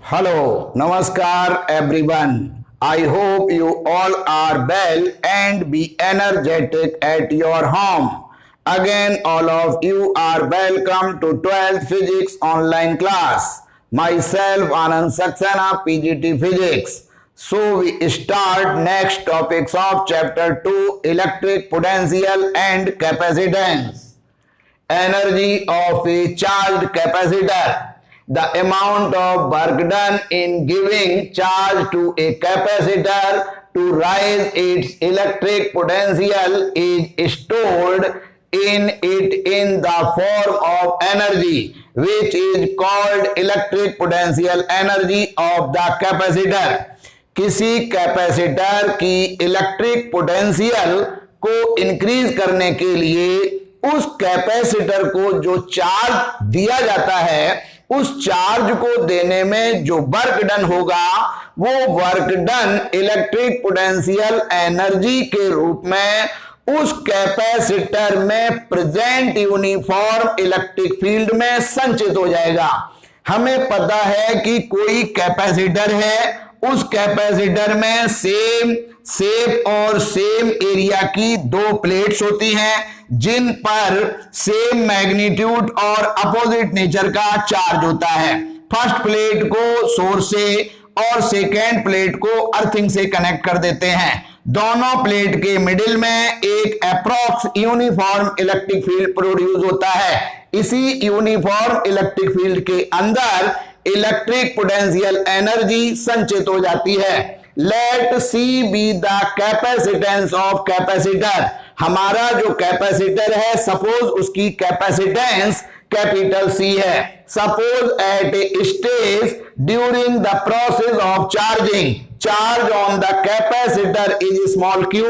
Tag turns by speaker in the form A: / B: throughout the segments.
A: Hello, Namaskar everyone. I hope you all are well and be energetic at your home. Again, all of you are welcome to 12th Physics online class. Myself, Anand Saxena, PGT Physics. So we start next topics of chapter 2, electric potential and capacitance. Energy of a charged capacitor. The amount of work done in giving charge to a capacitor to rise its electric potential is stored in it in the form of energy, which is called electric potential energy of the capacitor. किसी capacitor की electric potential को increase करने के लिए उस capacitor को जो charge दिया जाता है, उस चार्ज को देने में जो वर्क डन होगा, वो work done electric potential energy के रूप में उस कैपेसिटर में प्रेजेंट यूनिफॉर्म इलेक्ट्रिक फील्ड में संचित हो जाएगा। हमें पता है कि कोई कैपेसिटर है, उस कैपेसिटर में सेम शेप और सेम एरिया की दो प्लेट्स होती हैं जिन पर सेम मैग्नीट्यूड और अपोजिट नेचर का चार्ज होता है। फर्स्ट प्लेट को सोर्स से और सेकेंड प्लेट को अर्थिंग से कनेक्ट कर देते हैं। दोनों प्लेट के मिडिल में एक approx uniform electric field produce होता है। इसी यूनिफॉर्म इलेक्ट्रिक फील्ड के अंदर इलेक्ट्रिक पोटेंशियल एनर्जी संचित हो जाती है। Let C be the capacitance of capacitor. हमारा जो कैपेसिटर है, सपोज उसकी कैपेसिटेंस कैपिटल सी है। Suppose at a stage during the process of charging, charge on the capacitor is small q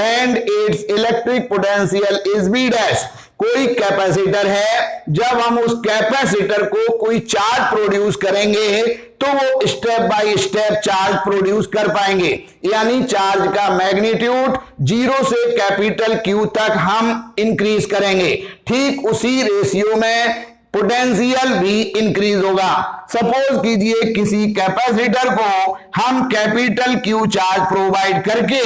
A: and its electric potential is v dash। कोई capacitor है, जब हम उस कैपेसिटर को कोई चार्ज प्रोड्यूस करेंगे तो वो step by step charge produce कर पाएंगे, यानी चार्ज का मैग्नीट्यूड जीरो से कैपिटल क्यू तक हम इंक्रीज करेंगे। ठीक उसी रेशियो में पोटेंशियल भी इंक्रीज होगा। सपोज कीजिए किसी कैपेसिटर को हम कैपिटल क्यू चार्ज प्रोवाइड करके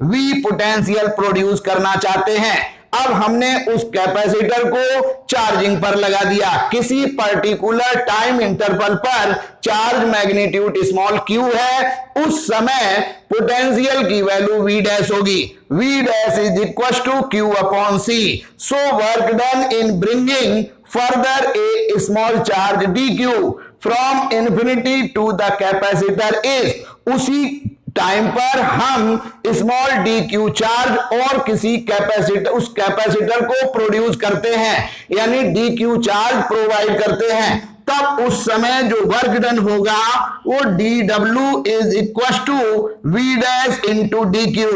A: वी पोटेंशियल प्रोड्यूस करना चाहते हैं। अब हमने उस कैपेसिटर को चार्जिंग पर लगा दिया। किसी पर्टिकुलर टाइम इंटरवल पर चार्ज मैग्नीट्यूड स्मॉल क्यू है, उस समय पोटेंशियल की वैल्यू वी डैश होगी। V dash is equal to Q upon C. So work done in bringing further a small charge dq from infinity to the capacitor is, उसी time पर हम small dq charge और किसी capacitor, उस capacitor को produce करते हैं, यानी dq चार्ज प्रोवाइड करते हैं। तब उस समय जो वर्क डन होगा वो dw is equal to v dash into dq।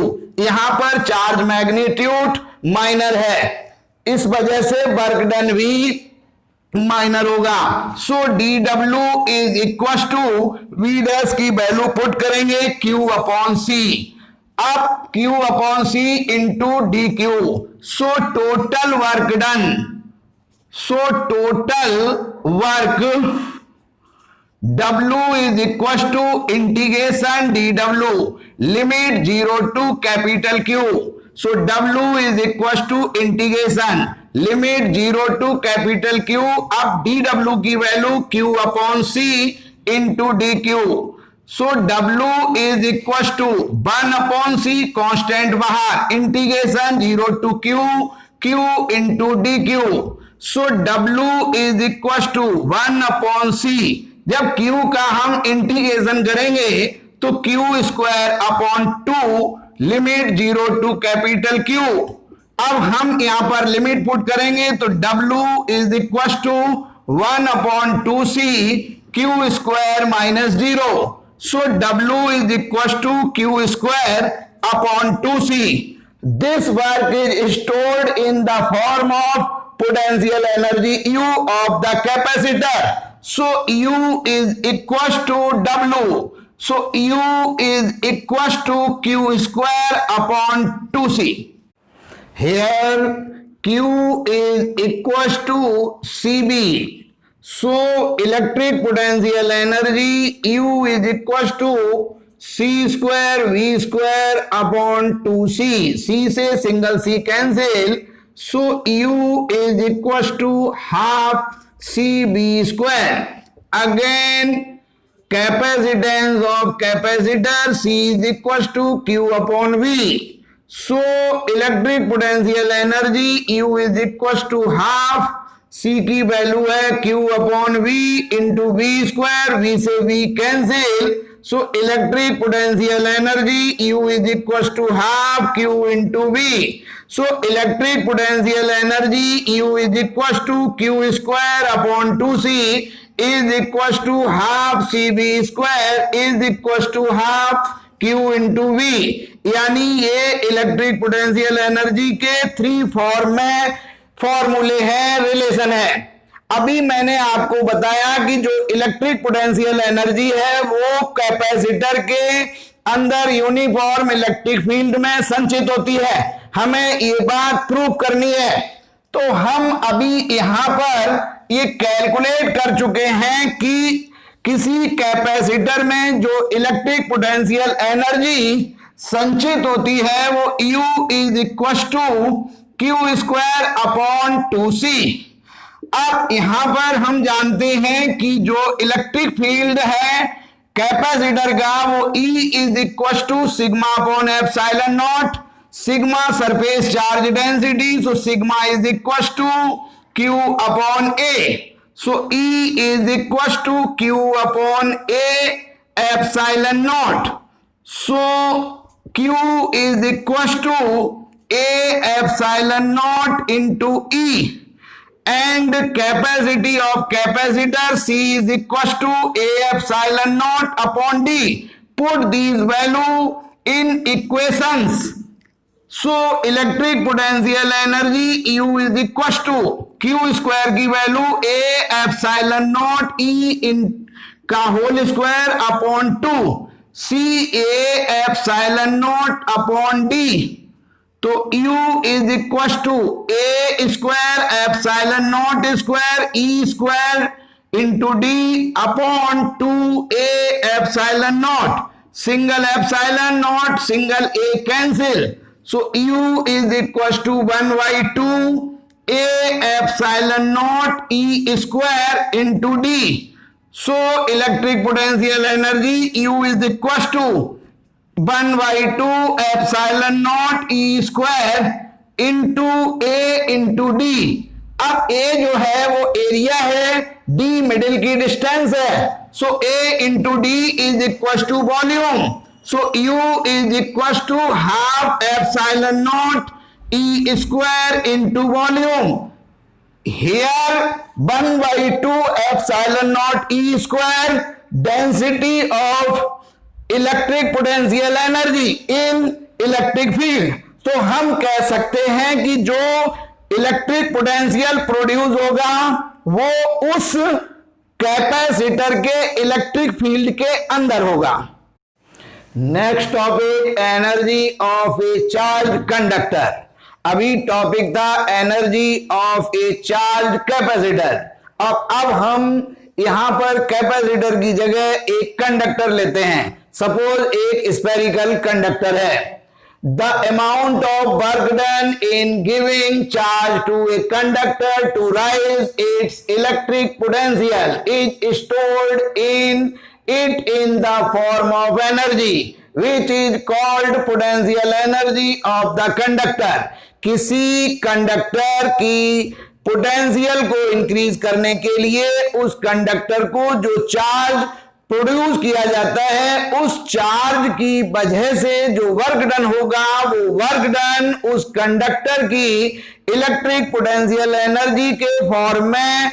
A: यहां पर चार्ज मैग्नीट्यूड माइनर है, इस वजह से वर्क डन भी माइनर होगा। So D W is equal to V dash की वैल्यू पुट करेंगे क्यू अपॉन सी। अब Q upon C into D Q. So total work done, so total work W is equal to integration D W limit zero to capital Q. So W is equal to integration limit zero to capital Q. अब D W की value Q upon C into D Q. So W is equal to one upon C, constant बाहर, integration zero to Q, Q into D Q. So W is equal to one upon C. जब Q का हम integration करेंगे तो Q square upon two limit zero to capital Q. अब हम यहां पर लिमिट पुट करेंगे तो W is equal to one upon two C Q square minus zero. So W is equal to Q square upon two C. This work is stored in the form of potential energy U of the capacitor. So U is equal to W. So U is equal to Q square upon 2C. Here Q is equal to CB. So electric potential energy U is equals to C square V square upon 2C. C से single C cancel. So U is equals to half CB square. Again capacitance of capacitor C is equals to Q upon V. So electric potential energy U is equals to half C की value है Q upon V into V square. V से V cancel. So electric potential energy U is equal to half Q into V. So electric potential energy U is equal to Q square upon 2C is equal to half CB square is equal to half Q into V. यानी ये electric potential energy के 3 form में फॉर्मूले हैं, relation है. अभी मैंने आपको बताया कि जो इलेक्ट्रिक पोटेंशियल एनर्जी है वो कैपेसिटर के अंदर यूनिफॉर्म इलेक्ट्रिक फील्ड में संचित होती है. हमें ये बात प्रूव करनी है. तो हम अभी यहां पर ये कैलकुलेट कर चुके हैं कि किसी कैपेसिटर में जो इलेक्ट्रिक पोटेंशियल एनर्जी संचित होती है वो U is equal to Q square upon 2C. अब यहां पर हम जानते हैं कि जो इलेक्ट्रिक फील्ड है कैपेसिटर का वो E is equal to sigma upon epsilon naught. Sigma surface charge density. So sigma is equal to Q upon A. So E is equal to Q upon A epsilon naught. So Q is equal to A epsilon naught into E, and capacity of capacitor C is equal to A epsilon naught upon D. Put these value in equations. So electric potential energy U is equal to Q square की value A epsilon naught E in का whole square upon 2 C A epsilon naught upon D. तो U is equal to A square epsilon naught square E square into D upon 2A epsilon naught. Single epsilon naught single A cancel. So U is equal to 1/2 A epsilon naught E square into D. So electric potential energy U is equal to 1/2 epsilon naught E square into A into D. अब A जो है वो area है, D middle की distance है. So A into D is equal to volume. So U is equal to half epsilon naught E square into volume. Here 1/2 epsilon naught E square density of electric potential energy in electric field. तो हम कह सकते हैं कि जो electric potential produce होगा वो उस कैपेसिटर के इलेक्ट्रिक फील्ड के अंदर होगा. Next topic energy of A charge conductor. अभी टॉपिक था energy of A charge capacitor. अब हम यहां पर कैपेसिटर की जगह एक कंडक्टर लेते हैं. सपोज एक स्फेरिकल कंडक्टर है. The amount of work done in giving charge to a conductor to raise its electric potential is stored in it in the form of energy which is called potential energy of the conductor. किसी conductor की potential को increase करने के लिए उस conductor को जो charge produce किया जाता है उस चार्ज की वजह से जो वर्क डन होगा वो वर्क डन उस कंडक्टर की इलेक्ट्रिक पोटेंशियल एनर्जी के फॉर्म में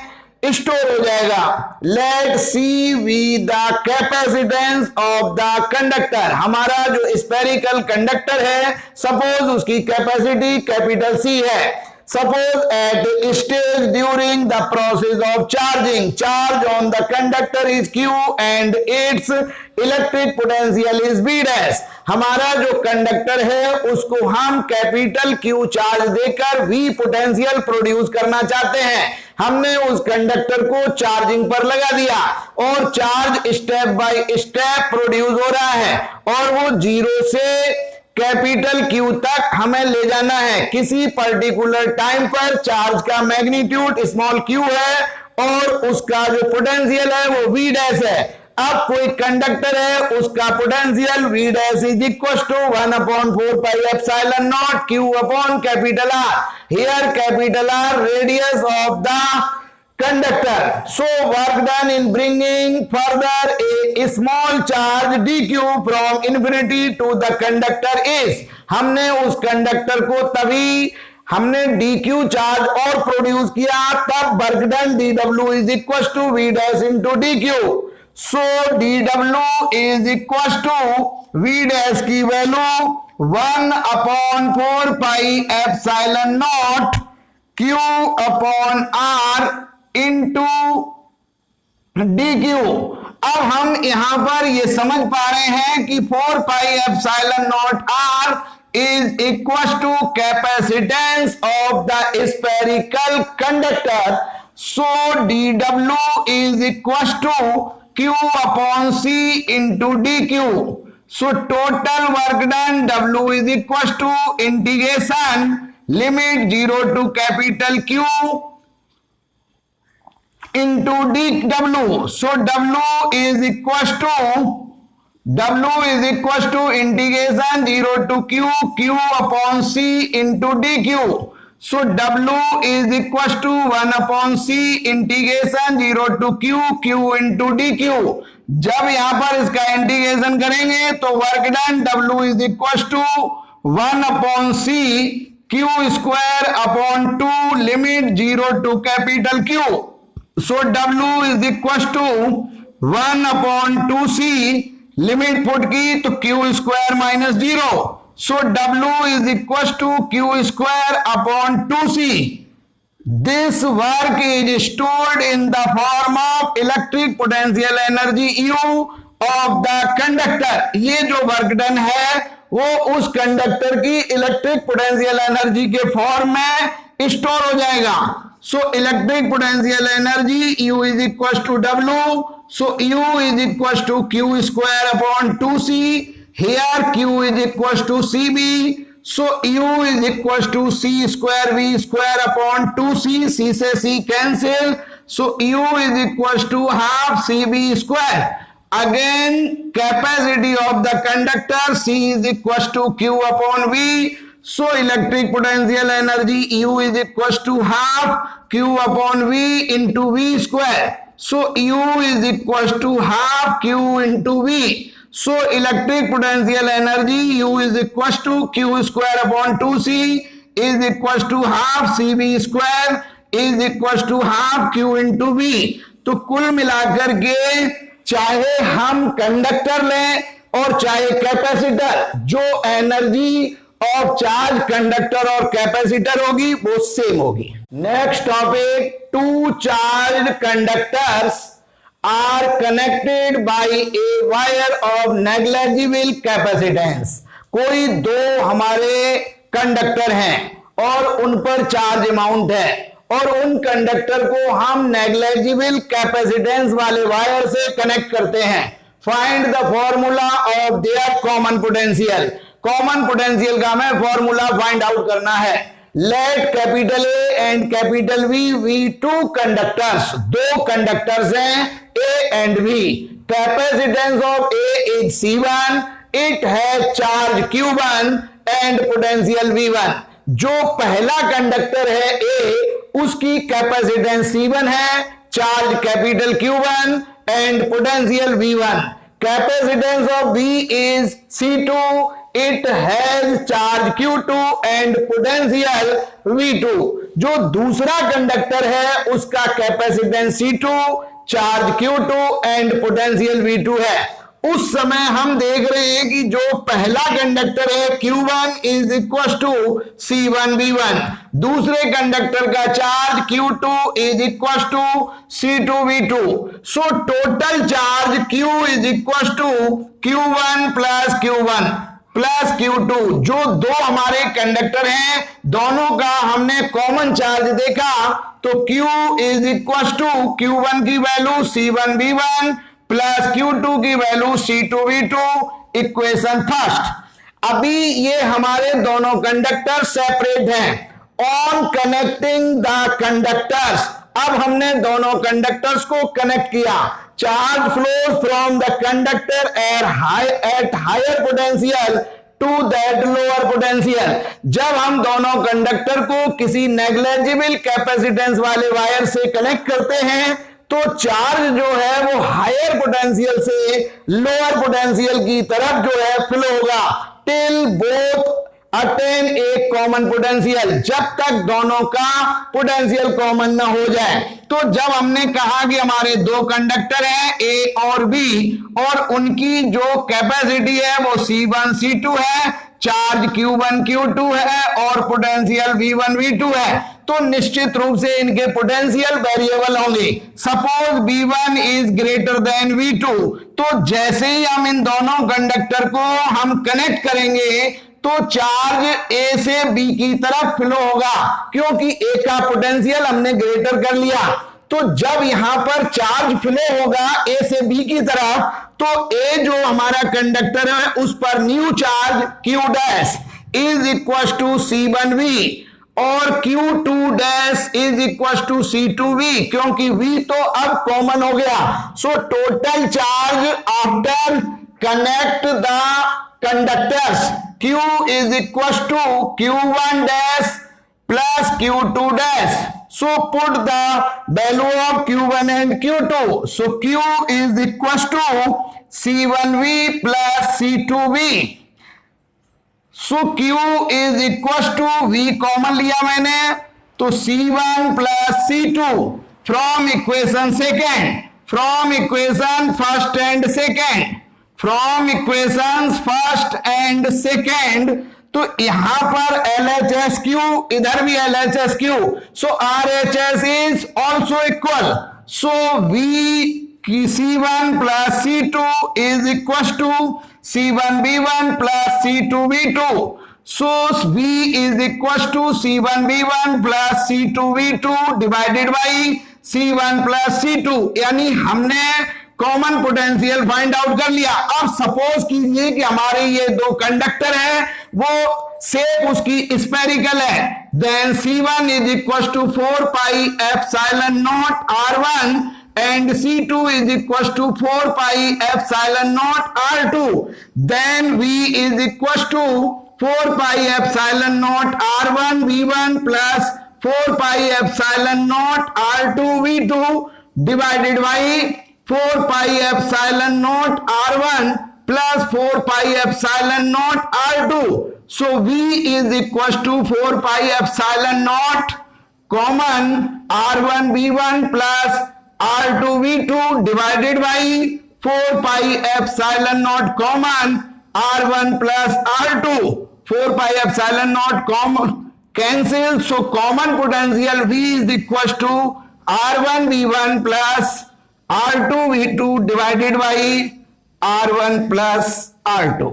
A: स्टोर हो जाएगा. Let C be the capacitance of the conductor. हमारा जो स्फेरिकल कंडक्टर है सपोज उसकी कैपेसिटी कैपिटल C है. Suppose at a stage during the process of charging, charge on the conductor is Q and its electric potential is V dash. हमारा जो conductor है उसको हम कैपिटल Q चार्ज देकर V potential produce करना चाहते हैं। हमने उस कंडक्टर को चार्जिंग पर लगा दिया और charge step by step produce हो रहा है और वो जीरो से कैपिटल Q तक हमें ले जाना है। किसी पर्टिकुलर टाइम पर चार्ज का मैग्नीट्यूड स्मॉल q है और उसका जो पोटेंशियल है वो V डैश है। अब कोई कंडक्टर है, उसका potential V dash is equal to 1/4 pi epsilon naught Q upon capital R। Here capital R radius of the conductor. So work done in bringing further a small charge dq from infinity to the conductor is, हमने उस conductor को तभी हमने dq charge और produce किया तब work done dw is equal to v dash into dq. So dw is equal to v dash की value 1/4 pi epsilon naught q upon r into DQ। अब हम यहां पर ये समझ पा रहे हैं कि 4 pi epsilon naught R is equal to capacitance of the spherical conductor. So DW is equal to Q upon C into DQ। So total work done W is equal to integration limit 0 to capital Q into dW. So W is equals to integration 0 to Q upon C into dQ. So W is equals to 1 upon C integration 0 to Q into dQ. जब यहां पर इसका integration करेंगे तो work done W is equals to 1 upon C Q square upon 2 limit 0 to capital Q. So W is equal to 1 upon 2C limit put की तो Q square minus 0. So W is equal to Q square upon 2C. This work is stored in the form of electric potential energy U of the conductor. ये जो work done है वो उस conductor की electric potential energy के form में store हो जाएगा. So electric potential energy U is equal to W. So U is equal to Q square upon 2C. Here Q is equal to CB. So U is equal to C square V square upon 2C. C से C cancel. So U is equal to half CB square. Again capacity of the conductor C is equal to Q upon V. So electric potential energy U is equal to half Q upon V into V square. So U is equal to half Q into V. So electric potential energy U is equal to Q square upon 2C is equal to half CB square is equal to half Q into V. तो कुल मिलाकर के चाहे हम conductor लें और चाहे capacitor, जो एनर्जी ऑफ चार्ज कंडक्टर और कैपेसिटर होगी वो सेम होगी. Next topic, two charge conductors are connected by a wire of negligible capacitance. कोई दो हमारे कंडक्टर हैं और उन पर चार्ज अमाउंट है और उन कंडक्टर को हम नेग्लिजिबल कैपेसिटेंस वाले वायर से कनेक्ट करते हैं. Find the formula of their common potential. Common potential का हमें फॉर्मूला फाइंड आउट करना है. Let capital A and capital V two conductors, दो कंडक्टर्स हैं A and B. Capacitance of A is C1, it है charge Q1 and potential V1. जो पहला conductor है ए, उसकी कैपेसिटेंस C1 है, charge capital Q1 and potential V1. Capacitance of B is C2, it has charge Q2 and potential V2. जो दूसरा conductor है उसका capacitance C2, charge Q2 and potential V2 है उस समय हम देख रहे हैं कि जो पहला कंडक्टर है Q1 is equal to C1V1, दूसरे कंडक्टर का charge Q2 is equal to C2V2। So total charge Q is equal to Q1 plus Q2। जो दो हमारे कंडक्टर हैं दोनों का हमने कॉमन चार्ज देखा, तो Q is equal to Q1 की वैल्यू C1V1 प्लस Q2 की वैल्यू C2V2, इक्वेशन फर्स्ट। अभी ये हमारे दोनों कंडक्टर सेपरेट हैं। ऑन कनेक्टिंग द कंडक्टर्स, अब हमने दोनों कंडक्टर्स को कनेक्ट किया। Charge flows from the conductor at higher potential to that lower potential. जब हम दोनों कंडक्टर को किसी नेग्लिजिबल कैपेसिटेंस वाले वायर से कनेक्ट करते हैं तो चार्ज जो है वो हायर पोटेंशियल से लोअर पोटेंशियल की तरफ जो है फ्लो होगा, till both attain a common potential, जब तक दोनों का पोटेंशियल कॉमन ना हो जाए। तो जब हमने कहा कि हमारे दो कंडक्टर हैं ए और बी, और उनकी जो कैपेसिटी है वो C1 C2 है, चार्ज Q1 Q2 है और पोटेंशियल V1 V2 है, तो निश्चित रूप से इनके पोटेंशियल वेरिएबल होंगे। Suppose V1 is greater than V2, तो जैसे ही हम इन दोनों कंडक्टर को हम कनेक्ट करेंगे तो चार्ज ए से बी की तरफ फ्लो होगा, क्योंकि ए का पोटेंशियल हमने ग्रेटर कर लिया। तो जब यहां पर चार्ज फ्लो होगा ए से बी की तरफ, तो ए जो हमारा कंडक्टर है उस पर new charge Q dash is equal to C1V और Q2 dash is equal to C2V, क्योंकि V तो अब कॉमन हो गया। सो total charge after connect the conductors Q is equal to Q1 dash plus Q2 dash. So put the value of Q1 and Q2. So Q is equal to C1V plus C2V. So Q is equal to V common लिया मैंने, तो C1 plus C2 from equation second, from equation first and second, from equations first and second. तो यहां पर LHSQ, इधर भी LHSQ, so RHS is also equal. So V C1 plus C2 is equal to C1V1 plus C2V2। So V is equal to C1V1 plus C2V2 divided by C1 plus C2, यानी हमने common potential find out कर लिया। अब suppose कीजिए कि हमारे ये दो कंडक्टर हैं वो शेप उसकी स्फेरिकल है, then C1 is equal to 4 pi epsilon naught R1 and C2 is equal to 4 pi epsilon naught R2, then V is equal to 4 pi epsilon naught R1 V1 plus 4 pi epsilon naught R2 V2 divided by 4 pi epsilon naught R1 plus 4 pi epsilon naught R2। So V is equal to 4 pi epsilon naught common R1 V1 plus R2 V2 divided by 4 pi epsilon naught common R1 plus R2। 4 pi epsilon naught common cancel, so common potential V is equal to R1 V1 plus R2 V2 divided by R1 plus R2.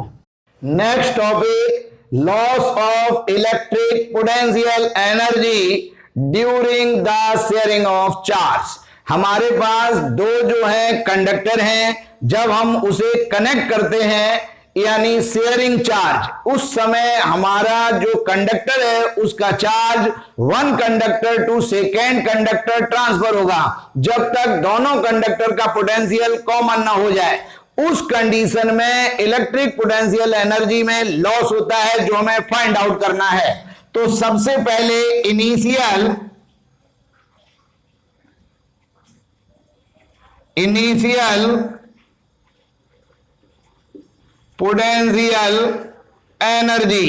A: Next topic, loss of electric potential energy during the sharing of charge. हमारे पास दो जो है conductor हैं, जब हम उसे connect करते हैं यानी शेयरिंग चार्ज, उस समय हमारा जो कंडक्टर है उसका charge one conductor to second conductor transfer होगा, जब तक दोनों कंडक्टर का पोटेंशियल कॉमन ना हो जाए। उस कंडीशन में इलेक्ट्रिक पोटेंशियल एनर्जी में लॉस होता है, जो हमें फाइंड आउट करना है। तो सबसे पहले इनिशियल पोटेंशियल एनर्जी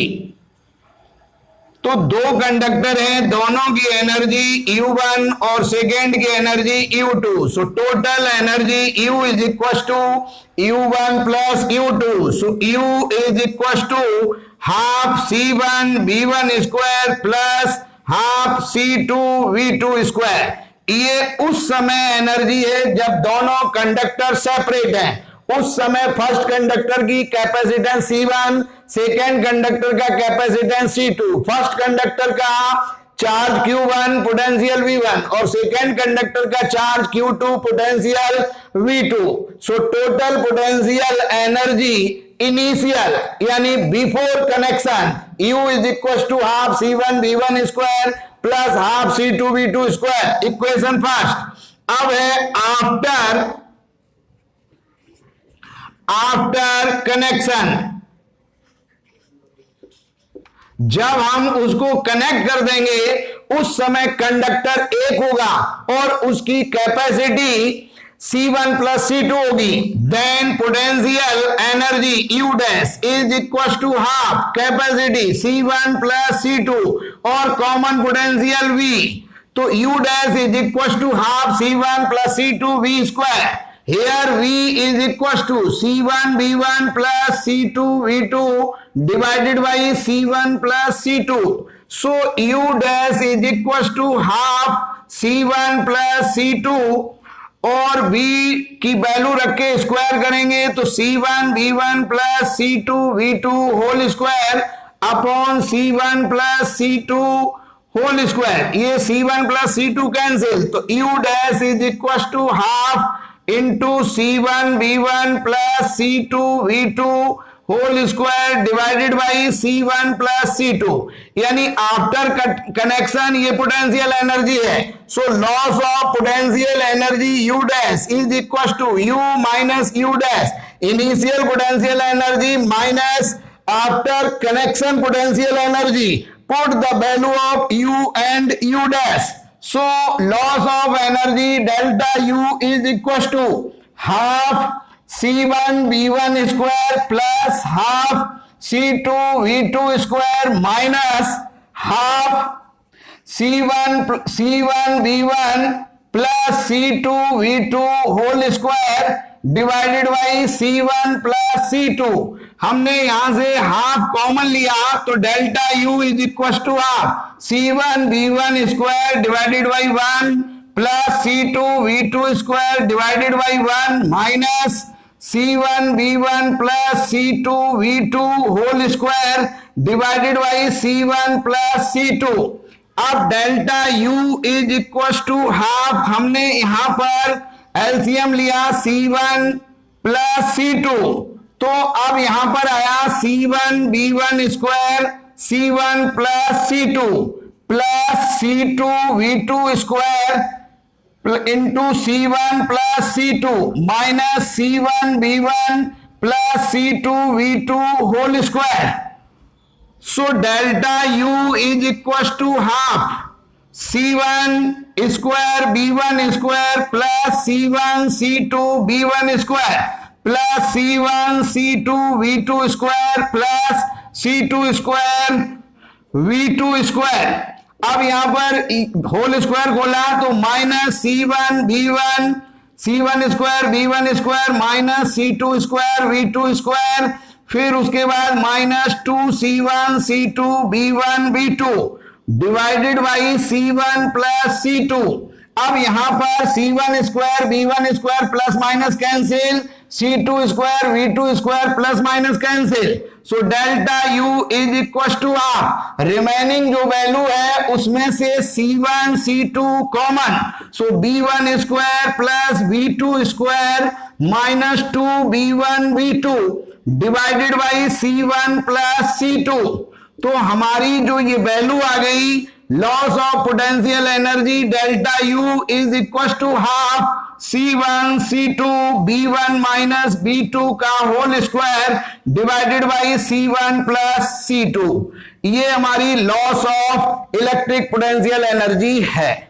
A: तो दो कंडक्टर हैं, दोनों की एनर्जी U1 और सेकेंड की energy U2. So total energy U is equal to U1 plus U2. So U is equal to half C1 V1 square plus half C2 V2 square. ये उस समय एनर्जी है जब दोनों कंडक्टर सेपरेट हैं. उस समय फर्स्ट कंडक्टर की कैपेसिटेंस C1, सेकेंड कंडक्टर का कैपेसिटेंस C2, फर्स्ट कंडक्टर का चार्ज Q1 पोटेंशियल V1 और सेकेंड कंडक्टर का charge Q2 potential V2. So total potential energy initial यानी before connection U is equal to half C1 V1 square plus half C2 V2 square. Equation first. अब है after connection. जब हम उसको connect कर देंगे उस समय कंडक्टर एक होगा और उसकी कैपेसिटी C1 प्लस C2 होगी. Then potential energy U dash is equal to half capacity C1 plus C2 और कॉमन पोटेंशियल V. तो U dash is equal to half C1 plus C2 V square. Here V is equals to C1 V1 plus C2 V2 divided by C1 plus C2. So U dash is equals to half C1 plus C2 और V की value रख के square करेंगे तो C1 V1 plus C2 V2 whole square upon C1 plus C2 whole square. ये C1 plus C2 cancel तो U dash is equals to half into C1 V1 plus C2 V2 whole square divided by C1 plus C2. यानी after connection ये potential energy है. So loss of potential energy U dash is equal to U minus U dash initial potential energy minus after connection potential energy. Put the value of U and U dash. So loss of energy delta U is equals to half C1 V1 square plus half C2 V2 square minus half C1 V1 plus C2 V2 whole square divided by C1 plus C2. हमने यहां से half common लिया तो delta U is equal to half C1 V1 square divided by 1 plus C2 V2 square divided by 1 minus C1 V1 plus C2 V2 whole square divided by C1 plus C2. अब delta U is equal to half. हमने यहां पर LCM लिया C1 plus C2 तो अब यहां पर आया C1 V1 square C1 plus C2 plus C2 V2 square into C1 plus C2 minus C1 V1 plus C2 V2 whole square. So delta U is equal to half C1 square B1 square plus C1 C2 B1 square plus C1 C2 V2 square plus C2 square V2 square. अब यहां पर whole square खोला तो minus C1 V1 C1 square B1 square minus C2 square V2 square. फिर उसके बाद minus 2C1 C2 B1 V2 divided by C1 plus C2. अब यहां पर C1 square B1 square plus minus cancel C2 square V2 square plus minus cancel. So delta U is equal to half. Remaining जो value है उसमें से C1 C2 common. So B1 square plus V2 square minus 2B1 V2 divided by C1 plus C2. तो हमारी जो ये value आ गई loss of potential energy delta U is equal to half C1 C2 B1 minus B2 का whole square divided by C1 plus C2. ये हमारी loss of electric potential energy है.